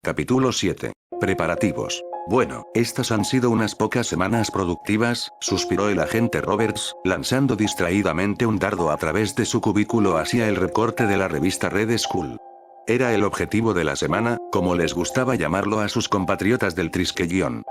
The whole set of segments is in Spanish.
Capítulo 7. Preparativos. Bueno, estas han sido unas pocas semanas productivas, suspiró el agente Roberts, lanzando distraídamente un dardo a través de su cubículo hacia el recorte de la revista Red Skull. Era el objetivo de la semana, como les gustaba llamarlo a sus compatriotas del Triskelion.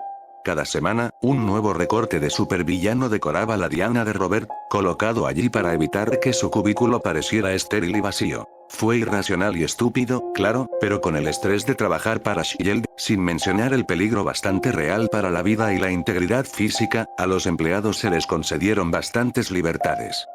Cada semana, un nuevo recorte de supervillano decoraba la diana de Robert, colocado allí para evitar que su cubículo pareciera estéril y vacío. Fue irracional y estúpido, claro, pero con el estrés de trabajar para Shield, sin mencionar el peligro bastante real para la vida y la integridad física, a los empleados se les concedieron bastantes libertades.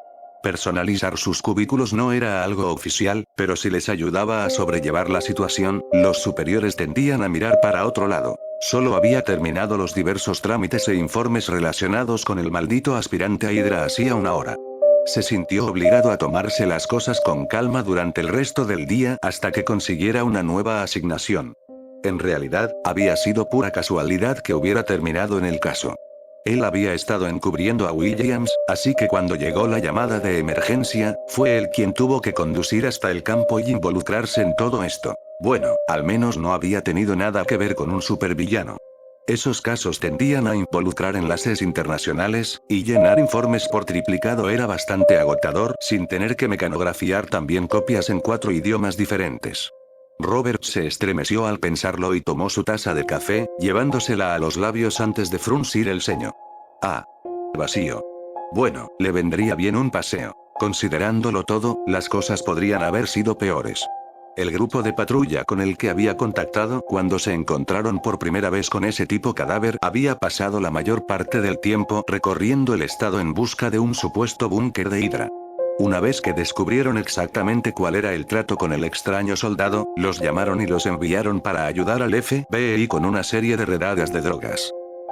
Personalizar sus cubículos no era algo oficial, pero si les ayudaba a sobrellevar la situación, los superiores tendían a mirar para otro lado. Solo había terminado los diversos trámites e informes relacionados con el maldito aspirante a Hydra hacía una hora. Se sintió obligado a tomarse las cosas con calma durante el resto del día hasta que consiguiera una nueva asignación. En realidad, había sido pura casualidad que hubiera terminado en el caso. Él había estado encubriendo a Williams, así que cuando llegó la llamada de emergencia, fue él quien tuvo que conducir hasta el campo y involucrarse en todo esto. Bueno, al menos no había tenido nada que ver con un supervillano. Esos casos tendían a involucrar enlaces internacionales, y llenar informes por triplicado era bastante agotador sin tener que mecanografiar también copias en 4 idiomas diferentes. Robert se estremeció al pensarlo y tomó su taza de café, llevándosela a los labios antes de fruncir el ceño. Ah. Vacío. Bueno, le vendría bien un paseo. Considerándolo todo, las cosas podrían haber sido peores. El grupo de patrulla con el que había contactado cuando se encontraron por primera vez con ese tipo cadáver había pasado la mayor parte del tiempo recorriendo el estado en busca de un supuesto búnker de Hydra. Una vez que descubrieron exactamente cuál era el trato con el extraño soldado, los llamaron y los enviaron para ayudar al FBI con una serie de redadas de drogas.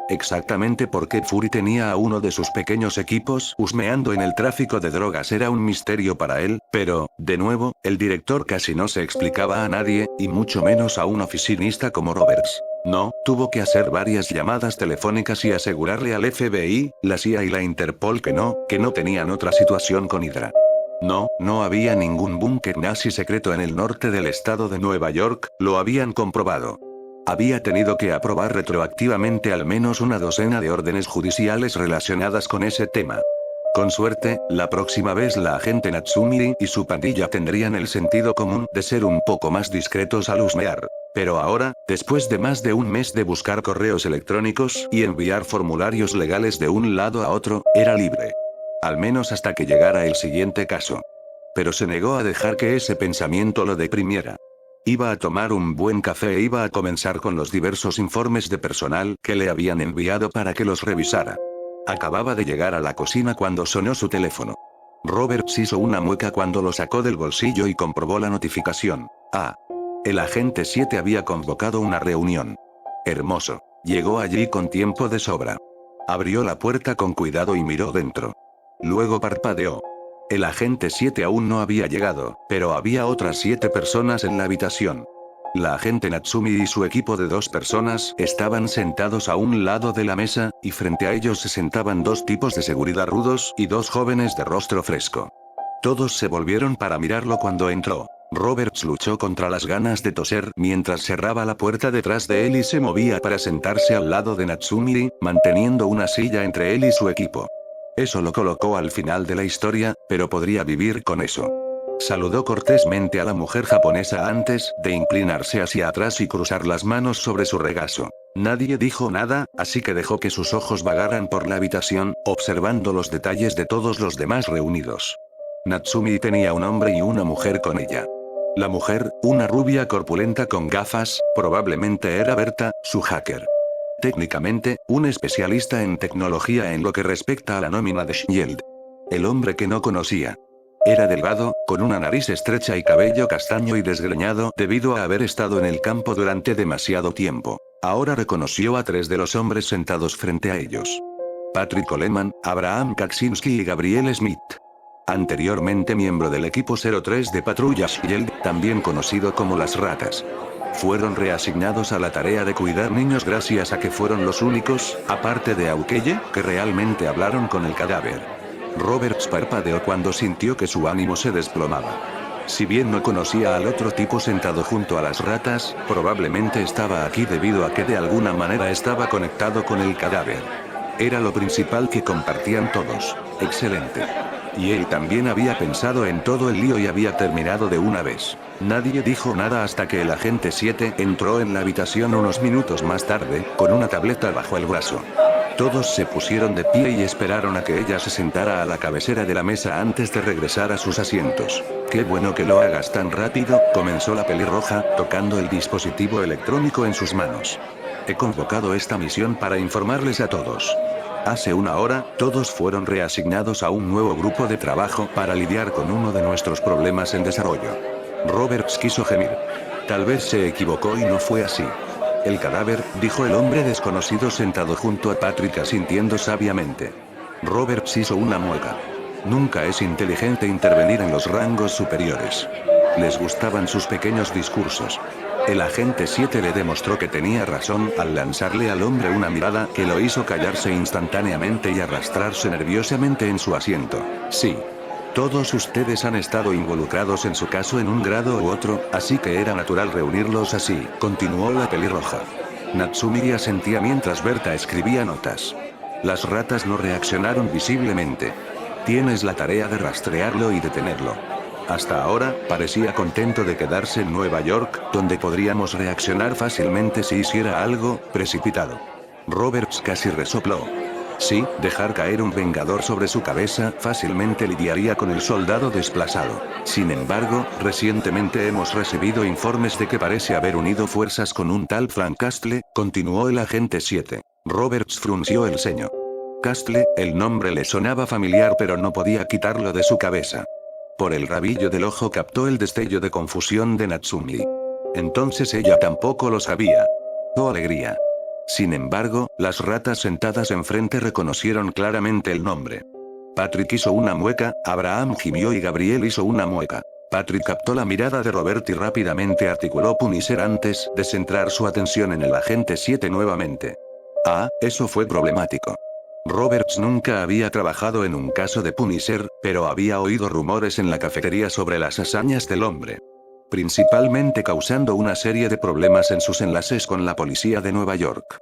Exactamente por qué Fury tenía a uno de sus pequeños equipos husmeando en el tráfico de drogas era un misterio para él, pero, de nuevo, el director casi no se explicaba a nadie, y mucho menos a un oficinista como Roberts. No, tuvo que hacer varias llamadas telefónicas y asegurarle al FBI, la CIA y la Interpol que no tenían otra situación con Hydra. No había ningún búnker nazi secreto en el norte del estado de Nueva York, lo habían comprobado. Había tenido que aprobar retroactivamente al menos una docena de órdenes judiciales relacionadas con ese tema. Con suerte, la próxima vez la agente Natsumi y su pandilla tendrían el sentido común de ser un poco más discretos al husmear. Pero ahora, después de más de un mes de buscar correos electrónicos y enviar formularios legales de un lado a otro, era libre. Al menos hasta que llegara el siguiente caso. Pero se negó a dejar que ese pensamiento lo deprimiera. Iba a tomar un buen café e iba a comenzar con los diversos informes de personal que le habían enviado para que los revisara. Acababa de llegar a la cocina cuando sonó su teléfono. Roberts hizo una mueca cuando lo sacó del bolsillo y comprobó la notificación. Ah. El agente 7 había convocado una reunión. Hermoso. Llegó allí con tiempo de sobra. Abrió la puerta con cuidado y miró dentro. Luego parpadeó. El agente 7 aún no había llegado, pero había otras 7 personas en la habitación. La agente Natsumi y su equipo de 2 personas estaban sentados a un lado de la mesa, y frente a ellos se sentaban 2 tipos de seguridad rudos y 2 jóvenes de rostro fresco. Todos se volvieron para mirarlo cuando entró. Roberts luchó contra las ganas de toser mientras cerraba la puerta detrás de él y se movía para sentarse al lado de Natsumi, manteniendo una silla entre él y su equipo. Eso lo colocó al final de la historia, pero podría vivir con eso. Saludó cortésmente a la mujer japonesa antes de inclinarse hacia atrás y cruzar las manos sobre su regazo. Nadie dijo nada, así que dejó que sus ojos vagaran por la habitación, observando los detalles de todos los demás reunidos. Natsumi tenía un hombre y una mujer con ella. La mujer, una rubia corpulenta con gafas, probablemente era Berta, su hacker. Técnicamente, un especialista en tecnología en lo que respecta a la nómina de Shield. El hombre que no conocía. Era delgado, con una nariz estrecha y cabello castaño y desgreñado debido a haber estado en el campo durante demasiado tiempo. Ahora reconoció a 3 de los hombres sentados frente a ellos. Patrick Coleman, Abraham Kaczynski y Gabriel Smith. Anteriormente miembro del equipo 03 de Patrulla Shield, también conocido como las ratas. Fueron reasignados a la tarea de cuidar niños gracias a que fueron los únicos, aparte de Aukeye, que realmente hablaron con el cadáver. Roberts parpadeó cuando sintió que su ánimo se desplomaba. Si bien no conocía al otro tipo sentado junto a las ratas, probablemente estaba aquí debido a que de alguna manera estaba conectado con el cadáver. Era lo principal que compartían todos. Excelente. Y él también había pensado en todo el lío y había terminado de una vez. Nadie dijo nada hasta que el agente 7 entró en la habitación unos minutos más tarde, con una tableta bajo el brazo. Todos se pusieron de pie y esperaron a que ella se sentara a la cabecera de la mesa antes de regresar a sus asientos. Qué bueno que lo hagas tan rápido, comenzó la pelirroja, tocando el dispositivo electrónico en sus manos. He convocado esta misión para informarles a todos. Hace una hora, todos fueron reasignados a un nuevo grupo de trabajo para lidiar con uno de nuestros problemas en desarrollo. Roberts quiso gemir. Tal vez se equivocó y no fue así. El cadáver, dijo el hombre desconocido sentado junto a Patrick asintiendo sabiamente. Roberts hizo una mueca. Nunca es inteligente intervenir en los rangos superiores. Les gustaban sus pequeños discursos. El agente 7 le demostró que tenía razón al lanzarle al hombre una mirada que lo hizo callarse instantáneamente y arrastrarse nerviosamente en su asiento. Sí. Todos ustedes han estado involucrados en su caso en un grado u otro, así que era natural reunirlos así, continuó la pelirroja. Natsumi asentía mientras Berta escribía notas. Las ratas no reaccionaron visiblemente. Tienes la tarea de rastrearlo y detenerlo. Hasta ahora, parecía contento de quedarse en Nueva York, donde podríamos reaccionar fácilmente si hiciera algo precipitado. Roberts casi resopló. Sí, dejar caer un vengador sobre su cabeza fácilmente lidiaría con el soldado desplazado. Sin embargo, recientemente hemos recibido informes de que parece haber unido fuerzas con un tal Frank Castle, continuó el agente 7. Roberts frunció el ceño. Castle, el nombre le sonaba familiar pero no podía quitarlo de su cabeza. Por el rabillo del ojo captó el destello de confusión de Natsumi. Entonces ella tampoco lo sabía. ¡Oh, alegría! Sin embargo, las ratas sentadas enfrente reconocieron claramente el nombre. Patrick hizo una mueca, Abraham gimió y Gabriel hizo una mueca. Patrick captó la mirada de Robert y rápidamente articuló Punisher antes de centrar su atención en el agente 7 nuevamente. Ah, eso fue problemático. Roberts nunca había trabajado en un caso de Punisher, pero había oído rumores en la cafetería sobre las hazañas del hombre. Principalmente causando una serie de problemas en sus enlaces con la policía de Nueva York.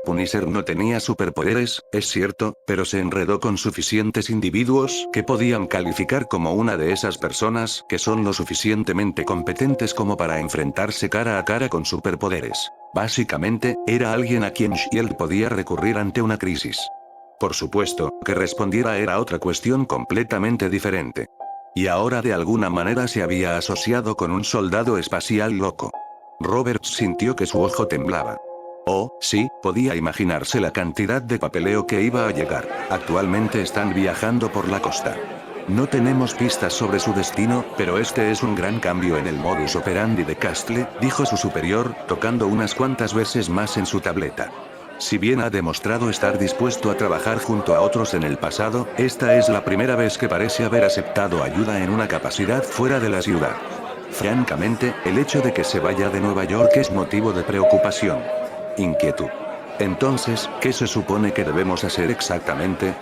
Punisher no tenía superpoderes, es cierto, pero se enredó con suficientes individuos que podían calificar como una de esas personas que son lo suficientemente competentes como para enfrentarse cara a cara con superpoderes. Básicamente, era alguien a quien Shield podía recurrir ante una crisis. Por supuesto, que respondiera era otra cuestión completamente diferente. Y ahora de alguna manera se había asociado con un soldado espacial loco. Roberts sintió que su ojo temblaba. Oh, sí, podía imaginarse la cantidad de papeleo que iba a llegar. Actualmente están viajando por la costa. No tenemos pistas sobre su destino, pero este es un gran cambio en el modus operandi de Castle, dijo su superior, tocando unas cuantas veces más en su tableta. Si bien ha demostrado estar dispuesto a trabajar junto a otros en el pasado, esta es la primera vez que parece haber aceptado ayuda en una capacidad fuera de la ciudad. Francamente, el hecho de que se vaya de Nueva York es motivo de preocupación. Inquietud. Entonces, ¿qué se supone que debemos hacer exactamente?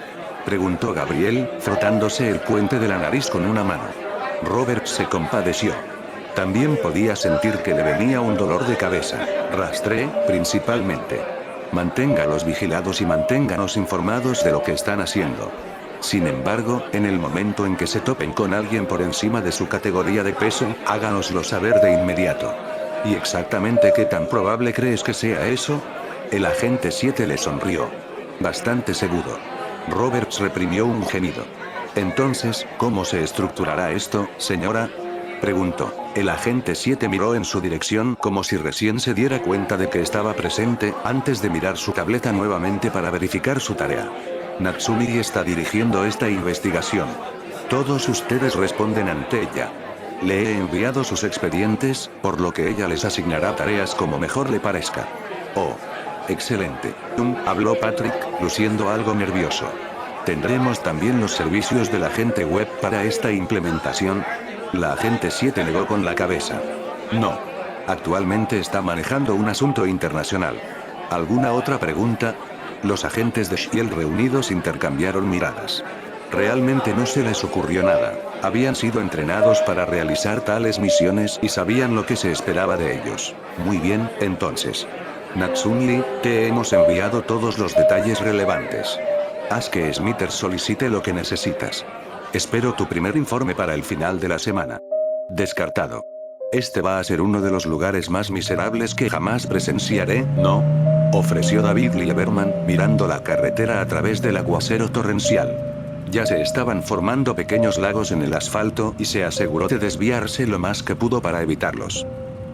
Preguntó Gabriel, frotándose el puente de la nariz con una mano. Robert se compadeció. También podía sentir que le venía un dolor de cabeza. Rastree, principalmente. Manténgalos vigilados y manténganos informados de lo que están haciendo. Sin embargo, en el momento en que se topen con alguien por encima de su categoría de peso, háganoslo saber de inmediato. ¿Y exactamente qué tan probable crees que sea eso? El agente 7 le sonrió. Bastante seguro. Roberts reprimió un gemido. Entonces, ¿cómo se estructurará esto, señora? Preguntó. El agente 7 miró en su dirección como si recién se diera cuenta de que estaba presente, antes de mirar su tableta nuevamente para verificar su tarea. Natsumi está dirigiendo esta investigación. Todos ustedes responden ante ella. Le he enviado sus expedientes, por lo que ella les asignará tareas como mejor le parezca. Oh. Excelente. Habló Patrick, luciendo algo nervioso. ¿Tendremos también los servicios del agente web para esta implementación? La agente 7 negó con la cabeza. No. Actualmente está manejando un asunto internacional. ¿Alguna otra pregunta? Los agentes de Shield reunidos intercambiaron miradas. Realmente no se les ocurrió nada. Habían sido entrenados para realizar tales misiones y sabían lo que se esperaba de ellos. Muy bien, entonces. Natsunli, te hemos enviado todos los detalles relevantes. Haz que Smithers solicite lo que necesitas. Espero tu primer informe para el final de la semana. Descartado. Este va a ser uno de los lugares más miserables que jamás presenciaré, ¿no? Ofreció David Lieberman, mirando la carretera a través del aguacero torrencial. Ya se estaban formando pequeños lagos en el asfalto y se aseguró de desviarse lo más que pudo para evitarlos.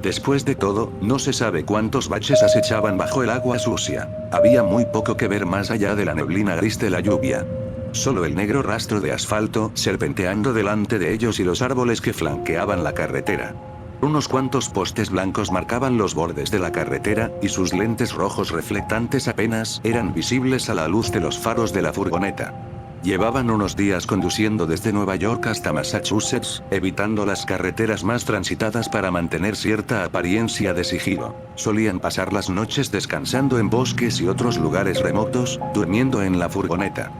Después de todo, no se sabe cuántos baches acechaban bajo el agua sucia. Había muy poco que ver más allá de la neblina gris de la lluvia. Solo el negro rastro de asfalto serpenteando delante de ellos y los árboles que flanqueaban la carretera. Unos cuantos postes blancos marcaban los bordes de la carretera, y sus lentes rojos reflectantes apenas eran visibles a la luz de los faros de la furgoneta. Llevaban unos días conduciendo desde Nueva York hasta Massachusetts, evitando las carreteras más transitadas para mantener cierta apariencia de sigilo. Solían pasar las noches descansando en bosques y otros lugares remotos, durmiendo en la furgoneta.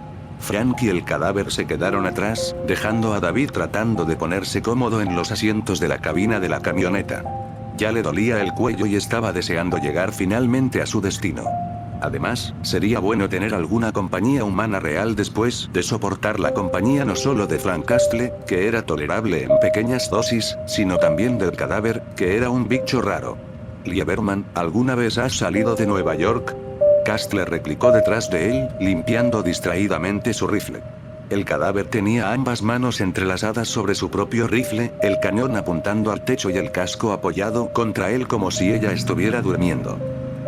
Frank y el cadáver se quedaron atrás, dejando a David tratando de ponerse cómodo en los asientos de la cabina de la camioneta. Ya le dolía el cuello y estaba deseando llegar finalmente a su destino. Además, sería bueno tener alguna compañía humana real después de soportar la compañía no solo de Frank Castle, que era tolerable en pequeñas dosis, sino también del cadáver, que era un bicho raro. Lieberman, ¿alguna vez has salido de Nueva York? Castle replicó detrás de él, limpiando distraídamente su rifle. El cadáver tenía ambas manos entrelazadas sobre su propio rifle, el cañón apuntando al techo y el casco apoyado contra él como si ella estuviera durmiendo.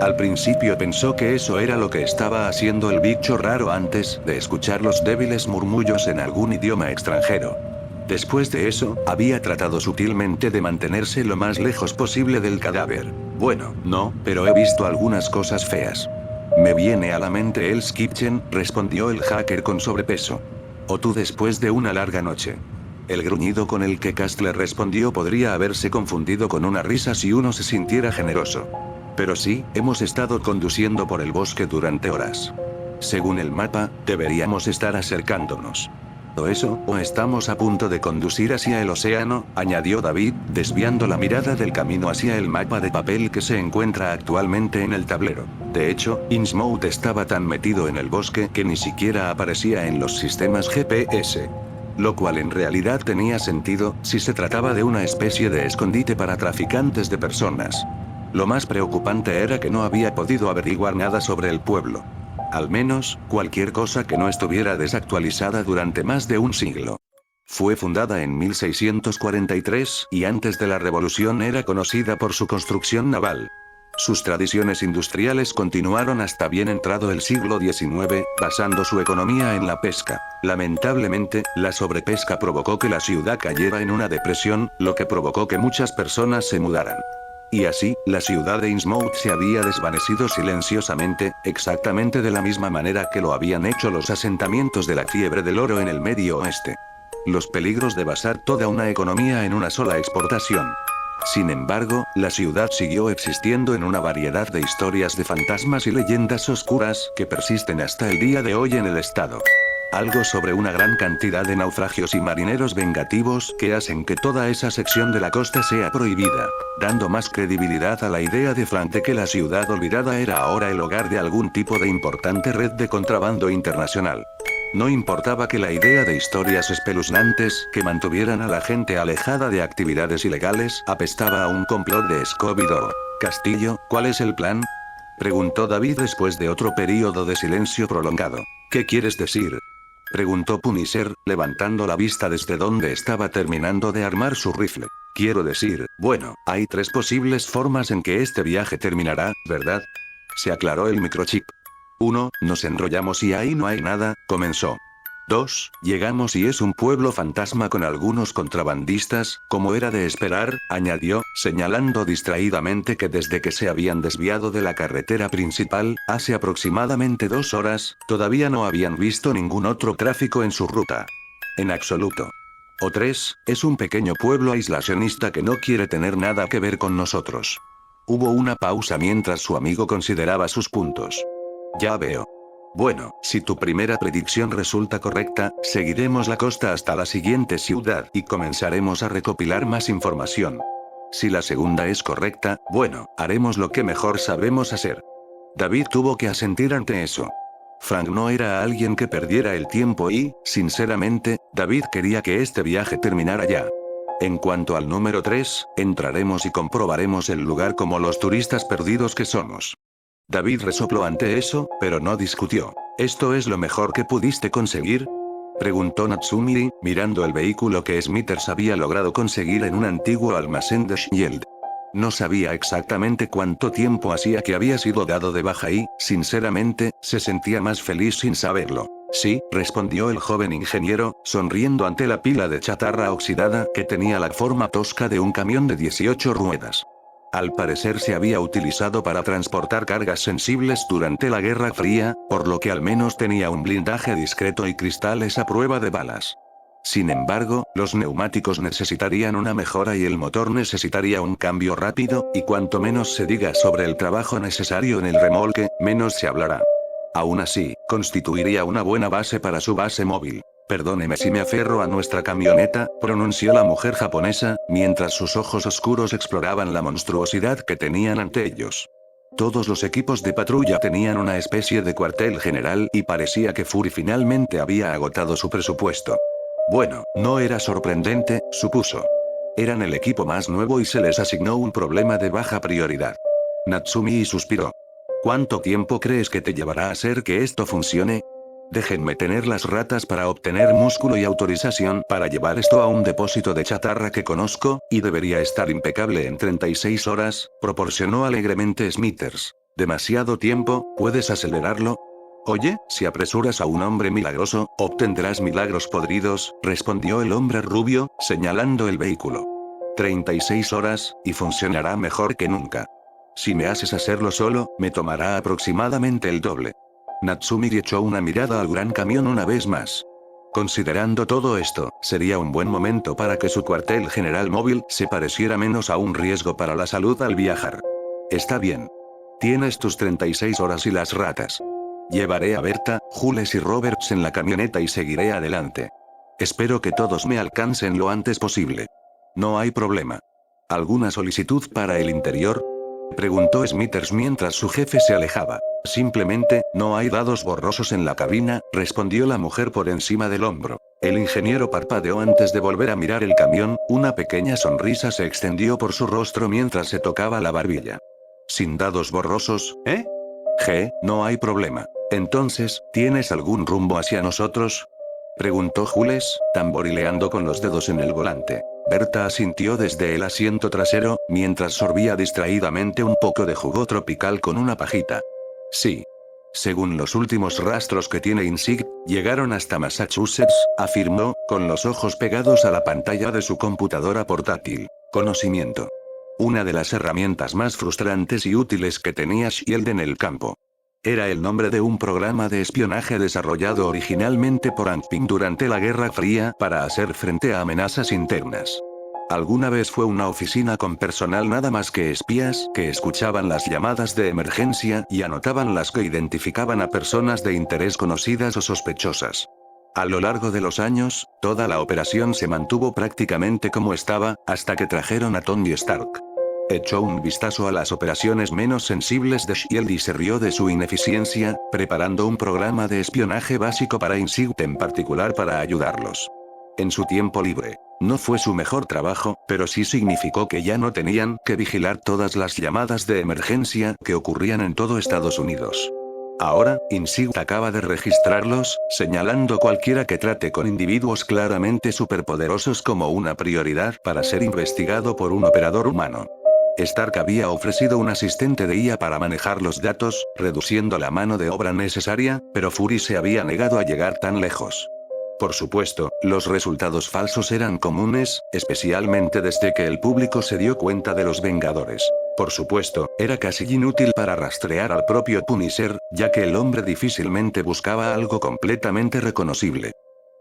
Al principio pensó que eso era lo que estaba haciendo el bicho raro antes de escuchar los débiles murmullos en algún idioma extranjero. Después de eso, había tratado sutilmente de mantenerse lo más lejos posible del cadáver. Bueno, no, pero he visto algunas cosas feas. Me viene a la mente Hell's Kitchen, respondió el hacker con sobrepeso. O tú después de una larga noche. El gruñido con el que Castle respondió podría haberse confundido con una risa si uno se sintiera generoso. Pero sí, hemos estado conduciendo por el bosque durante horas. Según el mapa, deberíamos estar acercándonos. ¿O eso, o estamos a punto de conducir hacia el océano?, añadió David, desviando la mirada del camino hacia el mapa de papel que se encuentra actualmente en el tablero. De hecho, Innsmouth estaba tan metido en el bosque que ni siquiera aparecía en los sistemas GPS. Lo cual en realidad tenía sentido, si se trataba de una especie de escondite para traficantes de personas. Lo más preocupante era que no había podido averiguar nada sobre el pueblo. Al menos, cualquier cosa que no estuviera desactualizada durante más de un siglo. Fue fundada en 1643 y antes de la Revolución era conocida por su construcción naval. Sus tradiciones industriales continuaron hasta bien entrado el siglo XIX, basando su economía en la pesca. Lamentablemente, la sobrepesca provocó que la ciudad cayera en una depresión, lo que provocó que muchas personas se mudaran. Y así, la ciudad de Innsmouth se había desvanecido silenciosamente, exactamente de la misma manera que lo habían hecho los asentamientos de la fiebre del oro en el Medio Oeste. Los peligros de basar toda una economía en una sola exportación. Sin embargo, la ciudad siguió existiendo en una variedad de historias de fantasmas y leyendas oscuras que persisten hasta el día de hoy en el estado. Algo sobre una gran cantidad de naufragios y marineros vengativos que hacen que toda esa sección de la costa sea prohibida, dando más credibilidad a la idea de Frank de que la ciudad olvidada era ahora el hogar de algún tipo de importante red de contrabando internacional. No importaba que la idea de historias espeluznantes que mantuvieran a la gente alejada de actividades ilegales apestaba a un complot de Scooby-Doo. Castillo, ¿cuál es el plan?, preguntó David después de otro período de silencio prolongado. ¿Qué quieres decir?, preguntó Punisher, levantando la vista desde donde estaba terminando de armar su rifle. Quiero decir, bueno, hay 3 posibles formas en que este viaje terminará, ¿verdad? Se aclaró el microchip. 1. Nos enrollamos y ahí no hay nada, comenzó. 2. Llegamos y es un pueblo fantasma con algunos contrabandistas, como era de esperar, añadió, señalando distraídamente que desde que se habían desviado de la carretera principal, hace aproximadamente 2 horas, todavía no habían visto ningún otro tráfico en su ruta. En absoluto. O 3, es un pequeño pueblo aislacionista que no quiere tener nada que ver con nosotros. Hubo una pausa mientras su amigo consideraba sus puntos. Ya veo. Bueno, si tu primera predicción resulta correcta, seguiremos la costa hasta la siguiente ciudad y comenzaremos a recopilar más información. Si la segunda es correcta, bueno, haremos lo que mejor sabemos hacer. David tuvo que asentir ante eso. Frank no era alguien que perdiera el tiempo y, sinceramente, David quería que este viaje terminara ya. En cuanto al número 3, entraremos y comprobaremos el lugar como los turistas perdidos que somos. David resopló ante eso, pero no discutió. ¿Esto es lo mejor que pudiste conseguir?, preguntó Natsumi, mirando el vehículo que Smithers había logrado conseguir en un antiguo almacén de Shield. No sabía exactamente cuánto tiempo hacía que había sido dado de baja y, sinceramente, se sentía más feliz sin saberlo. Sí, respondió el joven ingeniero, sonriendo ante la pila de chatarra oxidada que tenía la forma tosca de un camión de 18 ruedas. Al parecer se había utilizado para transportar cargas sensibles durante la Guerra Fría, por lo que al menos tenía un blindaje discreto y cristales a prueba de balas. Sin embargo, los neumáticos necesitarían una mejora y el motor necesitaría un cambio rápido, y cuanto menos se diga sobre el trabajo necesario en el remolque, menos se hablará. Aún así, constituiría una buena base para su base móvil. Perdóneme si me aferro a nuestra camioneta, pronunció la mujer japonesa, mientras sus ojos oscuros exploraban la monstruosidad que tenían ante ellos. Todos los equipos de patrulla tenían una especie de cuartel general y parecía que Fury finalmente había agotado su presupuesto. Bueno, no era sorprendente, supuso. Eran el equipo más nuevo y se les asignó un problema de baja prioridad. Natsumi suspiró. ¿Cuánto tiempo crees que te llevará a hacer que esto funcione? Déjenme tener las ratas para obtener músculo y autorización para llevar esto a un depósito de chatarra que conozco, y debería estar impecable en 36 horas, proporcionó alegremente Smithers. ¿Demasiado tiempo? ¿Puedes acelerarlo? Oye, si apresuras a un hombre milagroso, obtendrás milagros podridos, respondió el hombre rubio, señalando el vehículo. 36 horas, y funcionará mejor que nunca. Si me haces hacerlo solo, me tomará aproximadamente el doble. Natsumi echó una mirada al gran camión una vez más. Considerando todo esto, sería un buen momento para que su cuartel general móvil se pareciera menos a un riesgo para la salud al viajar. Está bien. Tienes tus 36 horas y las ratas. Llevaré a Berta, Jules y Roberts en la camioneta y seguiré adelante. Espero que todos me alcancen lo antes posible. No hay problema. ¿Alguna solicitud para el interior?, preguntó Smithers mientras su jefe se alejaba. Simplemente, no hay dados borrosos en la cabina, respondió la mujer por encima del hombro. El ingeniero parpadeó antes de volver a mirar el camión, una pequeña sonrisa se extendió por su rostro mientras se tocaba la barbilla. ¿Sin dados borrosos, eh? No hay problema. Entonces, ¿tienes algún rumbo hacia nosotros?, preguntó Jules, tamborileando con los dedos en el volante. Berta asintió desde el asiento trasero, mientras sorbía distraídamente un poco de jugo tropical con una pajita. Sí. Según los últimos rastros que tiene InSig, llegaron hasta Massachusetts, afirmó, con los ojos pegados a la pantalla de su computadora portátil. Conocimiento. Una de las herramientas más frustrantes y útiles que tenía Shield en el campo. Era el nombre de un programa de espionaje desarrollado originalmente por Anping durante la Guerra Fría para hacer frente a amenazas internas. Alguna vez fue una oficina con personal nada más que espías que escuchaban las llamadas de emergencia y anotaban las que identificaban a personas de interés conocidas o sospechosas. A lo largo de los años, toda la operación se mantuvo prácticamente como estaba, hasta que trajeron a Tony Stark. Echó un vistazo a las operaciones menos sensibles de Shield y se rió de su ineficiencia, preparando un programa de espionaje básico para InSig en particular para ayudarlos. En su tiempo libre. No fue su mejor trabajo, pero sí significó que ya no tenían que vigilar todas las llamadas de emergencia que ocurrían en todo Estados Unidos. Ahora, InSig acaba de registrarlos, señalando cualquiera que trate con individuos claramente superpoderosos como una prioridad para ser investigado por un operador humano. Stark había ofrecido un asistente de IA para manejar los datos, reduciendo la mano de obra necesaria, pero Fury se había negado a llegar tan lejos. Por supuesto, los resultados falsos eran comunes, especialmente desde que el público se dio cuenta de los Vengadores. Por supuesto, era casi inútil para rastrear al propio Punisher, ya que el hombre difícilmente buscaba algo completamente reconocible.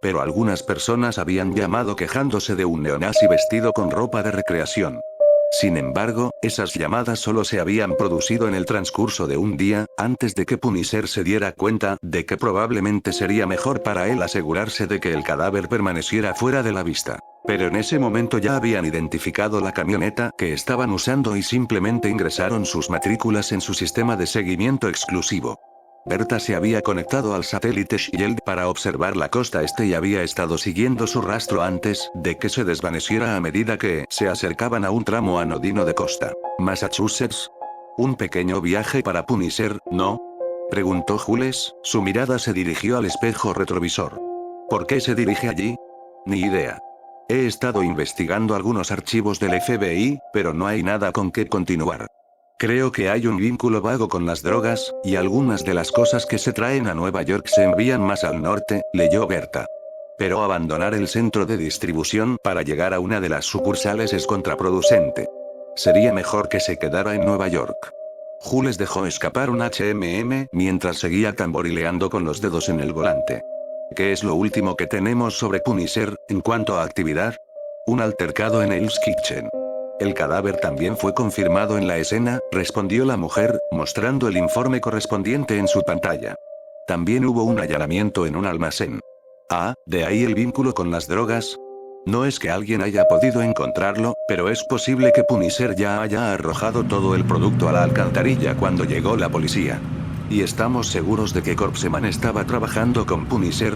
Pero algunas personas habían llamado quejándose de un neonazi vestido con ropa de recreación. Sin embargo, esas llamadas solo se habían producido en el transcurso de un día, antes de que Punisher se diera cuenta de que probablemente sería mejor para él asegurarse de que el cadáver permaneciera fuera de la vista. Pero en ese momento ya habían identificado la camioneta que estaban usando y simplemente ingresaron sus matrículas en su sistema de seguimiento exclusivo. Berta se había conectado al satélite Shield para observar la costa este y había estado siguiendo su rastro antes de que se desvaneciera a medida que se acercaban a un tramo anodino de costa. ¿Massachusetts? ¿Un pequeño viaje para Punisher, no? Preguntó Jules, su mirada se dirigió al espejo retrovisor. ¿Por qué se dirige allí? Ni idea. He estado investigando algunos archivos del FBI, pero no hay nada con qué continuar. Creo que hay un vínculo vago con las drogas, y algunas de las cosas que se traen a Nueva York se envían más al norte, leyó Berta. Pero abandonar el centro de distribución para llegar a una de las sucursales es contraproducente. Sería mejor que se quedara en Nueva York. Jules dejó escapar un mientras seguía tamborileando con los dedos en el volante. ¿Qué es lo último que tenemos sobre Punisher, en cuanto a actividad? Un altercado en Hell's Kitchen. El cadáver también fue confirmado en la escena, respondió la mujer, mostrando el informe correspondiente en su pantalla. También hubo un allanamiento en un almacén. Ah, ¿de ahí el vínculo con las drogas? No es que alguien haya podido encontrarlo, pero es posible que Punisher ya haya arrojado todo el producto a la alcantarilla cuando llegó la policía. ¿Y estamos seguros de que Corpseman estaba trabajando con Punisher?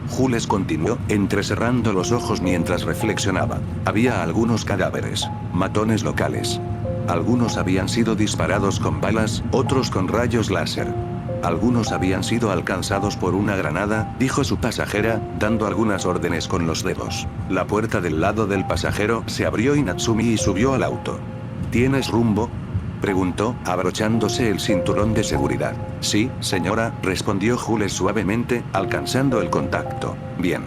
Jules continuó, entrecerrando los ojos mientras reflexionaba. Había algunos cadáveres, matones locales. Algunos habían sido disparados con balas, otros con rayos láser. Algunos habían sido alcanzados por una granada, dijo su pasajera, dando algunas órdenes con los dedos. La puerta del lado del pasajero se abrió y Natsumi subió al auto. ¿Tienes rumbo?, preguntó, abrochándose el cinturón de seguridad. Sí, señora, respondió Jules suavemente, alcanzando el contacto. Bien.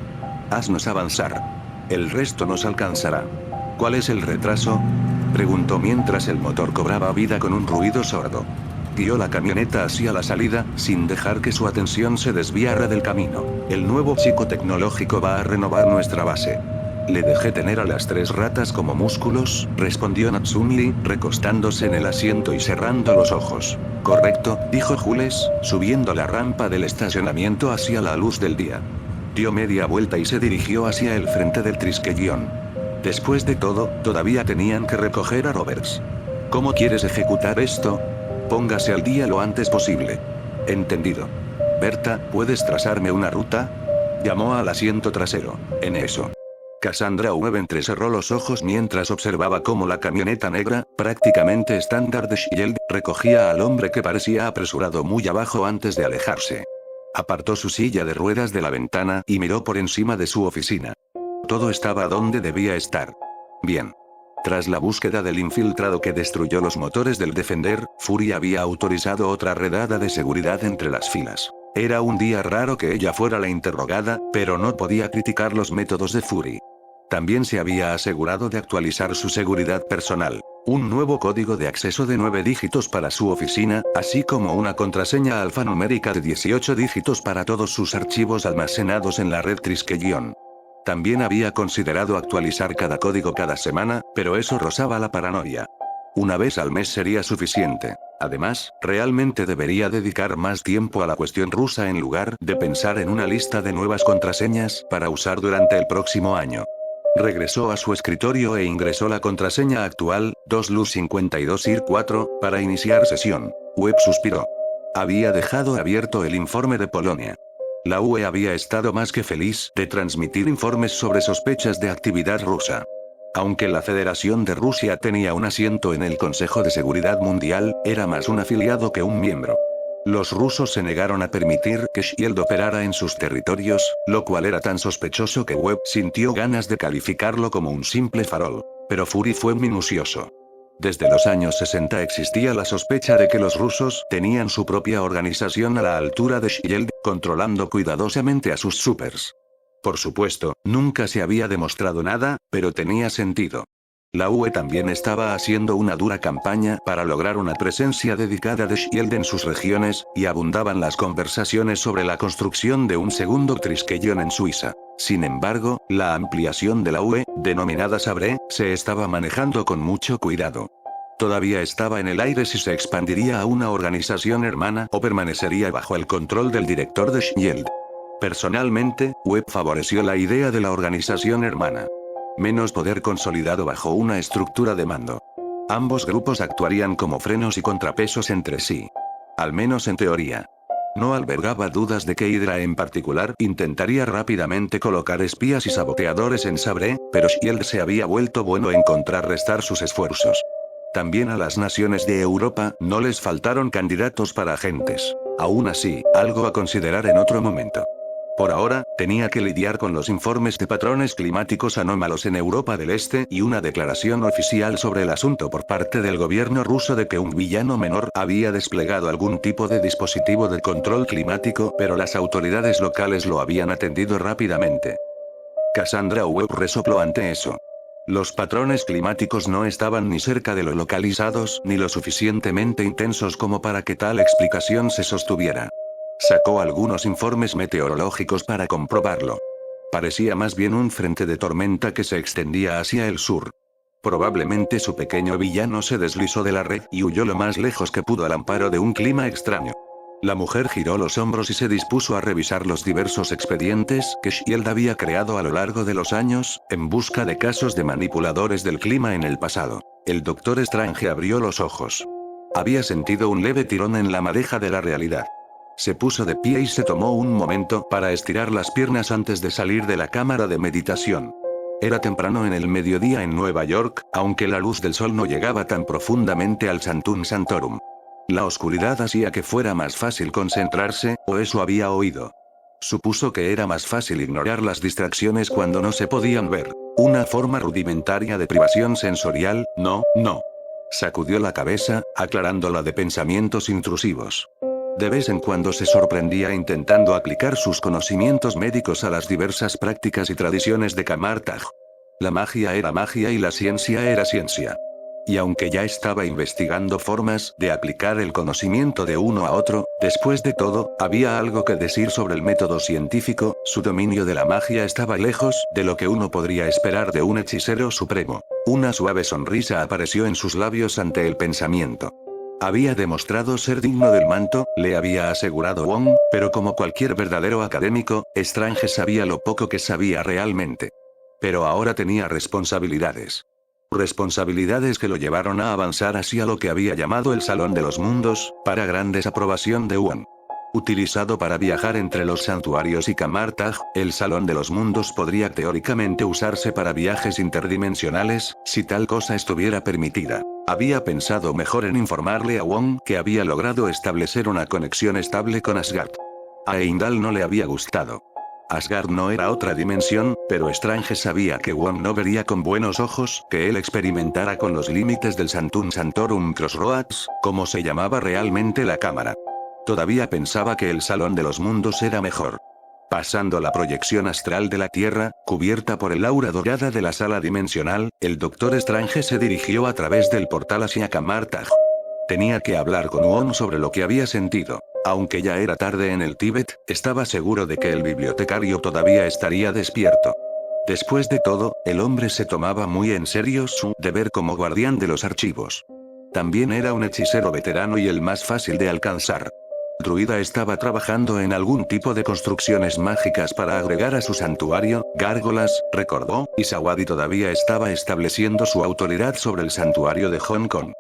Haznos avanzar. El resto nos alcanzará. ¿Cuál es el retraso?, preguntó mientras el motor cobraba vida con un ruido sordo. Guió la camioneta hacia la salida, sin dejar que su atención se desviara del camino. El nuevo chico tecnológico va a renovar nuestra base. Le dejé tener a las 3 ratas como músculos, respondió Natsumi, recostándose en el asiento y cerrando los ojos. Correcto, dijo Jules, subiendo la rampa del estacionamiento hacia la luz del día. Dio media vuelta y se dirigió hacia el frente del Triskelion. Después de todo, todavía tenían que recoger a Roberts. ¿Cómo quieres ejecutar esto? Póngase al día lo antes posible. Entendido. Berta, ¿puedes trazarme una ruta?, llamó al asiento trasero. En eso. Cassandra Webb entrecerró los ojos mientras observaba cómo la camioneta negra, prácticamente estándar de Shield, recogía al hombre que parecía apresurado muy abajo antes de alejarse. Apartó su silla de ruedas de la ventana y miró por encima de su oficina. Todo estaba donde debía estar. Bien. Tras la búsqueda del infiltrado que destruyó los motores del Defender, Fury había autorizado otra redada de seguridad entre las filas. Era un día raro que ella fuera la interrogada, pero no podía criticar los métodos de Fury. También se había asegurado de actualizar su seguridad personal. Un nuevo código de acceso de 9 dígitos para su oficina, así como una contraseña alfanumérica de 18 dígitos para todos sus archivos almacenados en la red Triskelion. También había considerado actualizar cada código cada semana, pero eso rozaba la paranoia. Una vez al mes sería suficiente. Además, realmente debería dedicar más tiempo a la cuestión rusa en lugar de pensar en una lista de nuevas contraseñas para usar durante el próximo año. Regresó a su escritorio e ingresó la contraseña actual, 2Lu52IR4, para iniciar sesión. Webb suspiró. Había dejado abierto el informe de Polonia. La UE había estado más que feliz de transmitir informes sobre sospechas de actividad rusa. Aunque la Federación de Rusia tenía un asiento en el Consejo de Seguridad Mundial, era más un afiliado que un miembro. Los rusos se negaron a permitir que Shield operara en sus territorios, lo cual era tan sospechoso que Webb sintió ganas de calificarlo como un simple farol. Pero Fury fue minucioso. Desde los años 60 existía la sospecha de que los rusos tenían su propia organización a la altura de Shield, controlando cuidadosamente a sus supers. Por supuesto, nunca se había demostrado nada, pero tenía sentido. La UE también estaba haciendo una dura campaña para lograr una presencia dedicada de Shield en sus regiones, y abundaban las conversaciones sobre la construcción de un segundo Triskelion en Suiza. Sin embargo, la ampliación de la UE, denominada Sabre, se estaba manejando con mucho cuidado. Todavía estaba en el aire si se expandiría a una organización hermana o permanecería bajo el control del director de Shield. Personalmente, Webb favoreció la idea de la organización hermana. Menos poder consolidado bajo una estructura de mando. Ambos grupos actuarían como frenos y contrapesos entre sí. Al menos en teoría. No albergaba dudas de que Hydra en particular intentaría rápidamente colocar espías y saboteadores en Sabre, pero Shield se había vuelto bueno en contrarrestar sus esfuerzos. También a las naciones de Europa no les faltaron candidatos para agentes. Aún así, algo a considerar en otro momento. Por ahora, tenía que lidiar con los informes de patrones climáticos anómalos en Europa del Este y una declaración oficial sobre el asunto por parte del gobierno ruso de que un villano menor había desplegado algún tipo de dispositivo de control climático, pero las autoridades locales lo habían atendido rápidamente. Cassandra Webb resopló ante eso. Los patrones climáticos no estaban ni cerca de lo localizados ni lo suficientemente intensos como para que tal explicación se sostuviera. Sacó algunos informes meteorológicos para comprobarlo. Parecía más bien un frente de tormenta que se extendía hacia el sur. Probablemente su pequeño villano se deslizó de la red y huyó lo más lejos que pudo al amparo de un clima extraño. La mujer giró los hombros y se dispuso a revisar los diversos expedientes que Shield había creado a lo largo de los años, en busca de casos de manipuladores del clima en el pasado. El Doctor Strange abrió los ojos. Había sentido un leve tirón en la madeja de la realidad. Se puso de pie y se tomó un momento para estirar las piernas antes de salir de la cámara de meditación. Era temprano en el mediodía en Nueva York, aunque la luz del sol no llegaba tan profundamente al Sanctum Sanctorum. La oscuridad hacía que fuera más fácil concentrarse, o eso había oído. Supuso que era más fácil ignorar las distracciones cuando no se podían ver. Una forma rudimentaria de privación sensorial, no. Sacudió la cabeza, aclarándola de pensamientos intrusivos. De vez en cuando se sorprendía intentando aplicar sus conocimientos médicos a las diversas prácticas y tradiciones de Kamar-Taj. La magia era magia y la ciencia era ciencia. Y aunque ya estaba investigando formas de aplicar el conocimiento de uno a otro, después de todo, había algo que decir sobre el método científico, su dominio de la magia estaba lejos de lo que uno podría esperar de un hechicero supremo. Una suave sonrisa apareció en sus labios ante el pensamiento. Había demostrado ser digno del manto, le había asegurado Wong, pero como cualquier verdadero académico, Strange sabía lo poco que sabía realmente. Pero ahora tenía responsabilidades. Responsabilidades que lo llevaron a avanzar hacia lo que había llamado el Salón de los Mundos, para gran desaprobación de Wong. Utilizado para viajar entre los santuarios y Kamar-Taj, el Salón de los Mundos podría teóricamente usarse para viajes interdimensionales, si tal cosa estuviera permitida. Había pensado mejor en informarle a Wong que había logrado establecer una conexión estable con Asgard. A Heimdall no le había gustado. Asgard no era otra dimensión, pero Strange sabía que Wong no vería con buenos ojos que él experimentara con los límites del Sanctum Sanctorum Crossroads, como se llamaba realmente la cámara. Todavía pensaba que el Salón de los Mundos era mejor. Pasando la proyección astral de la Tierra, cubierta por el aura dorada de la sala dimensional, el Doctor Strange se dirigió a través del portal hacia Kamar-Taj. Tenía que hablar con Wong sobre lo que había sentido. Aunque ya era tarde en el Tíbet, estaba seguro de que el bibliotecario todavía estaría despierto. Después de todo, el hombre se tomaba muy en serio su deber como guardián de los archivos. También era un hechicero veterano y el más fácil de alcanzar. Druida estaba trabajando en algún tipo de construcciones mágicas para agregar a su santuario, gárgolas, recordó, y Sawadi todavía estaba estableciendo su autoridad sobre el santuario de Hong Kong.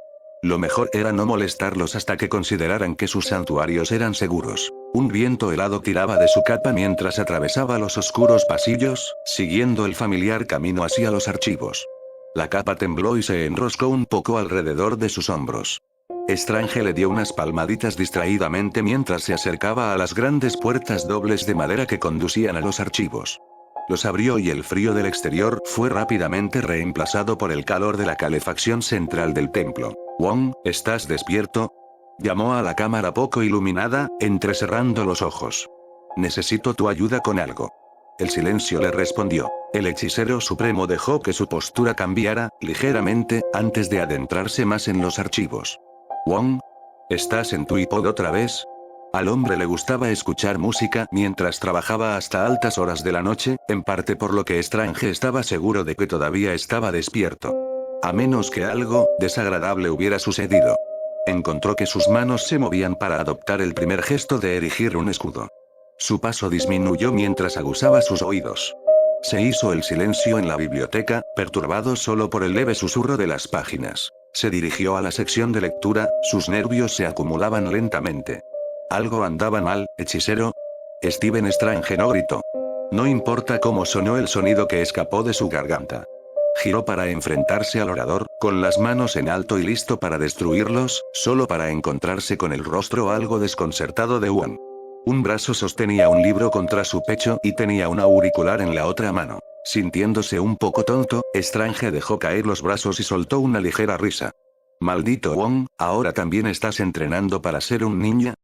Lo mejor era no molestarlos hasta que consideraran que sus santuarios eran seguros. Un viento helado tiraba de su capa mientras atravesaba los oscuros pasillos, siguiendo el familiar camino hacia los archivos. La capa tembló y se enroscó un poco alrededor de sus hombros. Strange le dio unas palmaditas distraídamente mientras se acercaba a las grandes puertas dobles de madera que conducían a los archivos. Los abrió y el frío del exterior fue rápidamente reemplazado por el calor de la calefacción central del templo. «Wong, ¿estás despierto?», llamó a la cámara poco iluminada, entrecerrando los ojos. «Necesito tu ayuda con algo». El silencio le respondió. El hechicero supremo dejó que su postura cambiara, ligeramente, antes de adentrarse más en los archivos. «Wong, ¿estás en tu iPod otra vez?», Al hombre le gustaba escuchar música mientras trabajaba hasta altas horas de la noche, en parte por lo que Strange estaba seguro de que todavía estaba despierto. A menos que algo desagradable hubiera sucedido. Encontró que sus manos se movían para adoptar el primer gesto de erigir un escudo. Su paso disminuyó mientras aguzaba sus oídos. Se hizo el silencio en la biblioteca, perturbado solo por el leve susurro de las páginas. Se dirigió a la sección de lectura, sus nervios se acumulaban lentamente. Algo andaba mal, hechicero. Stephen Strange no gritó. No importa cómo sonó el sonido que escapó de su garganta. Giró para enfrentarse al orador, con las manos en alto y listo para destruirlos, solo para encontrarse con el rostro algo desconcertado de Wong. Un brazo sostenía un libro contra su pecho y tenía un auricular en la otra mano. Sintiéndose un poco tonto, Strange dejó caer los brazos y soltó una ligera risa. Maldito Wong, ¿ahora también estás entrenando para ser un ninja?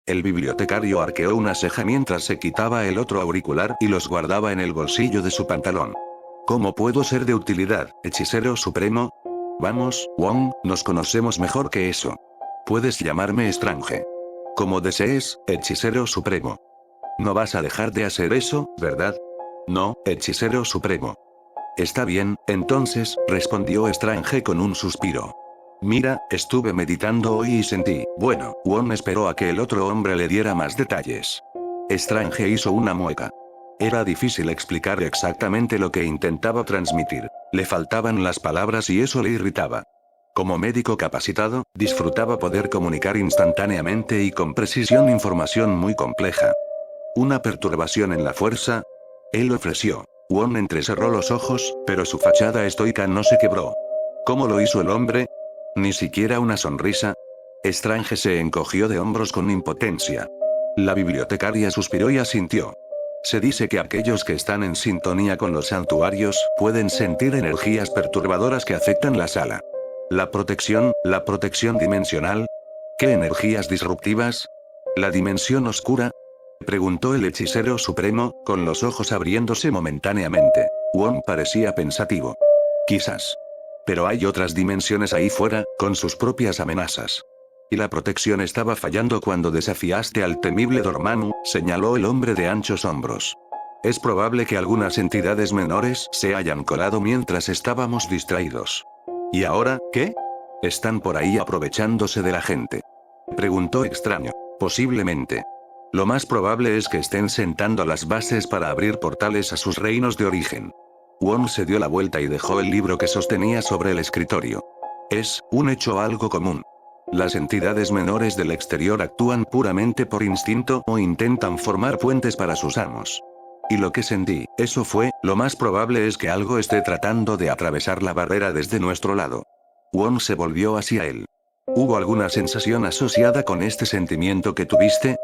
El bibliotecario arqueó una ceja mientras se quitaba el otro auricular y los guardaba en el bolsillo de su pantalón. ¿Cómo puedo ser de utilidad, hechicero supremo? Vamos, Wong, nos conocemos mejor que eso. Puedes llamarme Strange. Como desees, hechicero supremo. No vas a dejar de hacer eso, ¿verdad? No, hechicero supremo. Está bien, entonces, respondió Strange con un suspiro. Mira, estuve meditando hoy y sentí, bueno, Wong esperó a que el otro hombre le diera más detalles. Strange hizo una mueca. Era difícil explicar exactamente lo que intentaba transmitir. Le faltaban las palabras y eso le irritaba. Como médico capacitado, disfrutaba poder comunicar instantáneamente y con precisión información muy compleja. ¿Una perturbación en la fuerza? Él ofreció. Wong entrecerró los ojos, pero su fachada estoica no se quebró. ¿Cómo lo hizo el hombre? Ni siquiera una sonrisa. Strange se encogió de hombros con impotencia. La bibliotecaria suspiró y asintió. Se dice que aquellos que están en sintonía con los santuarios pueden sentir energías perturbadoras que afectan la sala. La protección dimensional. ¿Qué energías disruptivas? ¿La dimensión oscura? Preguntó el hechicero supremo, con los ojos abriéndose momentáneamente. Wong parecía pensativo. Quizás. Pero hay otras dimensiones ahí fuera, con sus propias amenazas. Y la protección estaba fallando cuando desafiaste al temible Dormammu, señaló el hombre de anchos hombros. Es probable que algunas entidades menores se hayan colado mientras estábamos distraídos. ¿Y ahora, qué? ¿Están por ahí aprovechándose de la gente? Preguntó extraño. Posiblemente. Lo más probable es que estén sentando las bases para abrir portales a sus reinos de origen. Wong se dio la vuelta y dejó el libro que sostenía sobre el escritorio. Es un hecho algo común. Las entidades menores del exterior actúan puramente por instinto o intentan formar puentes para sus amos. Y lo que sentí, eso fue, lo más probable es que algo esté tratando de atravesar la barrera desde nuestro lado. Wong se volvió hacia él. ¿Hubo alguna sensación asociada con este sentimiento que tuviste?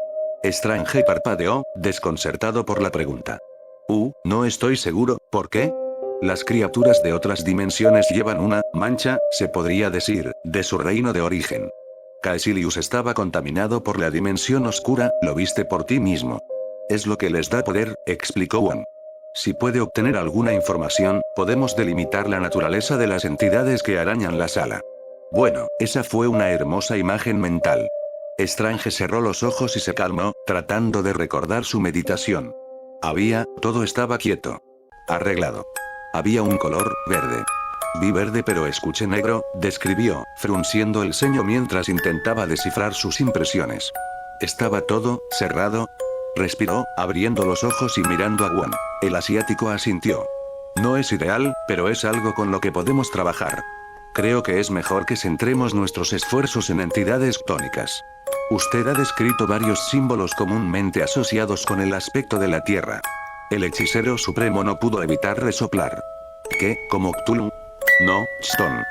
Strange parpadeó, desconcertado por la pregunta. No estoy seguro, ¿por qué? Las criaturas de otras dimensiones llevan una mancha, se podría decir, de su reino de origen. Caecilius estaba contaminado por la dimensión oscura, lo viste por ti mismo. Es lo que les da poder, explicó Wong. Si puede obtener alguna información, podemos delimitar la naturaleza de las entidades que arañan la sala. Bueno, esa fue una hermosa imagen mental. Strange cerró los ojos y se calmó, tratando de recordar su meditación. Todo estaba quieto. Arreglado. Había un color verde. Vi verde pero escuché negro, describió, frunciendo el ceño mientras intentaba descifrar sus impresiones. Estaba todo cerrado. Respiró, abriendo los ojos y mirando a Wong. El asiático asintió. No es ideal, pero es algo con lo que podemos trabajar. Creo que es mejor que centremos nuestros esfuerzos en entidades tónicas. Usted ha descrito varios símbolos comúnmente asociados con el aspecto de la Tierra. El hechicero supremo no pudo evitar resoplar. ¿Qué, como Cthulhu? No, Stone.